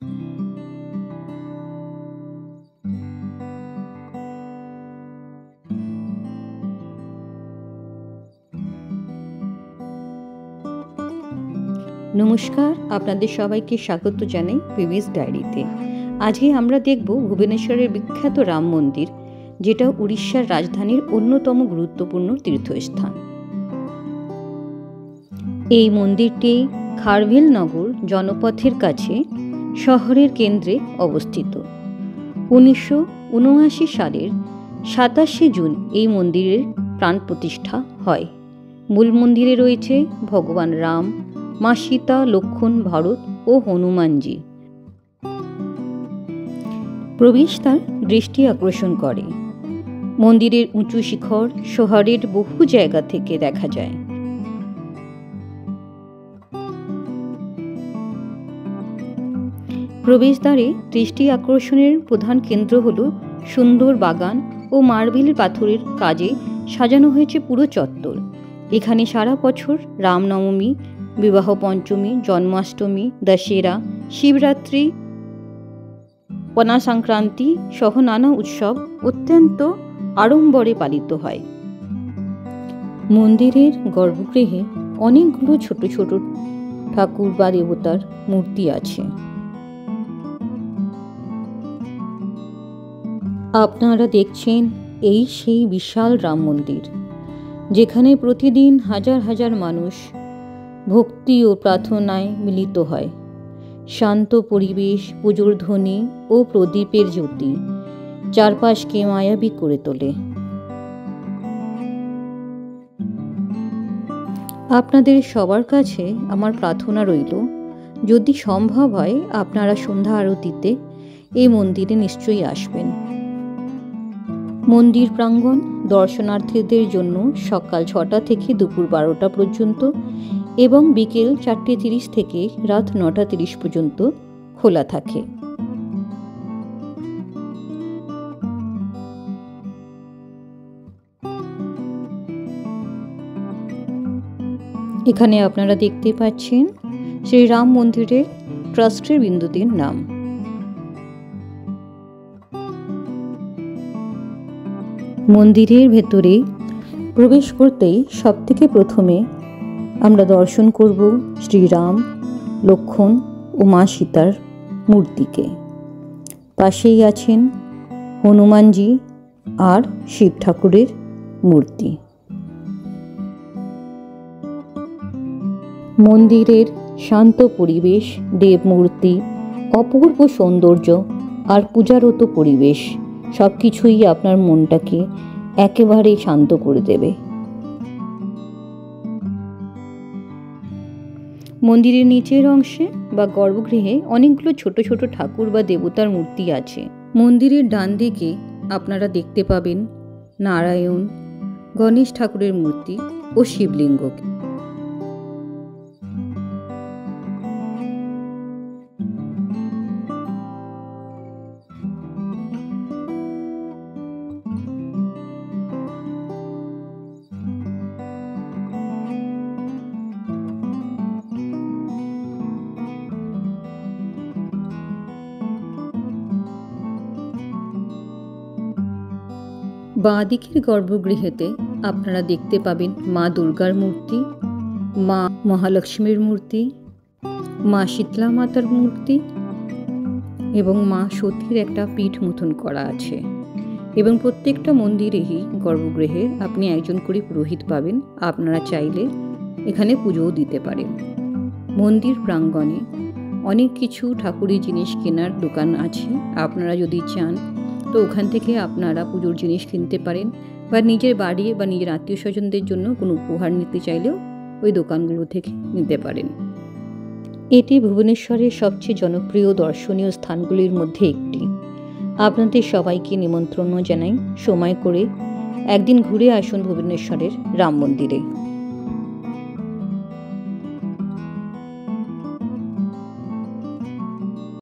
নমস্কার, আপনাদের সবাইকে স্বাগত জানাই পিভিস ডায়েরিতে। আজকে আমরা দেখব ভুবনেশ্বরের বিখ্যাত রাম মন্দির, যেটা উড়িষ্যার রাজধানীর অন্যতম গুরুত্বপূর্ণ তীর্থস্থান। এই মন্দিরটি খারভেল নগর জনপথের কাছে শহরের কেন্দ্রে অবস্থিত। 1979 সালের 27শে জুন এই মন্দিরের প্রাণ প্রতিষ্ঠা হয়। মূল মন্দিরে রয়েছে ভগবান রাম, মা সীতা, লক্ষ্মণ, ভরত ও হনুমানজি। প্রবেশদ্বার দৃষ্টি আকর্ষণ করে। মন্দিরের উঁচু শিখর শহরের বহু জায়গা থেকে দেখা যায়। প্রবেশদ্বারে দৃষ্টি আকর্ষণের প্রধান কেন্দ্র হল সুন্দর বাগান ও মার্বেল পাথরের কাজে সাজানো হয়েছে পুরো চত্বর। এখানে সারা বছর রামনবমী, বিবাহ পঞ্চমী, জন্মাষ্টমী, দশেরা, শিবরাত্রি, পনা সংক্রান্তি সহ নানা উৎসব অত্যন্ত আড়ম্বরে পালিত হয়। মন্দিরের গর্ভগৃহে অনেকগুলো ছোট ছোট ঠাকুর বা দেবতার মূর্তি আছে। আপনারা দেখছেন এই সেই বিশাল রাম মন্দির, যেখানে প্রতিদিন হাজার হাজার মানুষ ভক্তি ও প্রার্থনায় মিলিত হয়। শান্ত পরিবেশ, পুজোর ধ্বনি ও প্রদীপের জ্যোতি চারপাশকে মায়াবী করে তোলে। আপনাদের সবার কাছে আমার প্রার্থনা রইল, যদি সম্ভব হয় আপনারা সন্ধ্যা আরতিতে এই মন্দিরে নিশ্চয়ই আসবেন। মন্দির প্রাঙ্গণ দর্শনার্থীদের জন্য সকাল 6টা থেকে দুপুর 12টা পর্যন্ত এবং বিকেল 4:30 থেকে রাত 9:30 পর্যন্ত খোলা থাকে। এখানে আপনারা দেখতে পাচ্ছেন শ্রী রাম মন্দিরের ট্রাস্টের বিন্দুদের নাম। মন্দিরের ভেতরে প্রবেশ করতেই সবথেকে প্রথমে আমরা দর্শন করব শ্রীরাম, লক্ষ্মণ ও মা সীতার মূর্তিকে। পাশেই আছেন হনুমানজি আর শিব ঠাকুরের মূর্তি। মন্দিরের শান্ত পরিবেশ, দেবমূর্তি, অপূর্ব সৌন্দর্য আর পূজারত পরিবেশ সব কিছুই আপনার মনটাকে একেবারে শান্ত করে দেবে। মন্দিরের নিচের অংশে বা গর্ভগৃহে অনেকগুলো ছোট ছোট ঠাকুর বা দেবতার মূর্তি আছে। মন্দিরের ডান দিকে আপনারা দেখতে পাবেন নারায়ণ, গণেশ ঠাকুরের মূর্তি ও শিবলিঙ্গকে। বাঁ দিকের গর্ভগৃহেতে আপনারা দেখতে পাবেন মা দুর্গার মূর্তি, মা মহালক্ষ্মীর মূর্তি, মা শীতলা মাতার মূর্তি এবং মা সতীর একটা পীঠ মতন করা আছে। এবং প্রত্যেকটা মন্দিরেই গর্ভগৃহে আপনি একজন করে পুরোহিত পাবেন। আপনারা চাইলে এখানে পুজোও দিতে পারেন। মন্দির প্রাঙ্গণে অনেক কিছু ঠাকুরের জিনিস কেনার দোকান আছে। আপনারা যদি চান তো ওখান থেকে আপনারা পুজোর জিনিস কিনতে পারেন, বা নিজের বাড়ি বা নিজের আত্মীয় স্বজনদের জন্য কোনো উপহার নিতে চাইলেও ওই দোকানগুলো থেকে নিতে পারেন। এটি ভুবনেশ্বরের সবচেয়ে জনপ্রিয় দর্শনীয় স্থানগুলির মধ্যে একটি। আপনাদের সবাইকে নিমন্ত্রণ জানাই, সময় করে একদিন ঘুরে আসুন ভুবনেশ্বরের রাম মন্দিরে।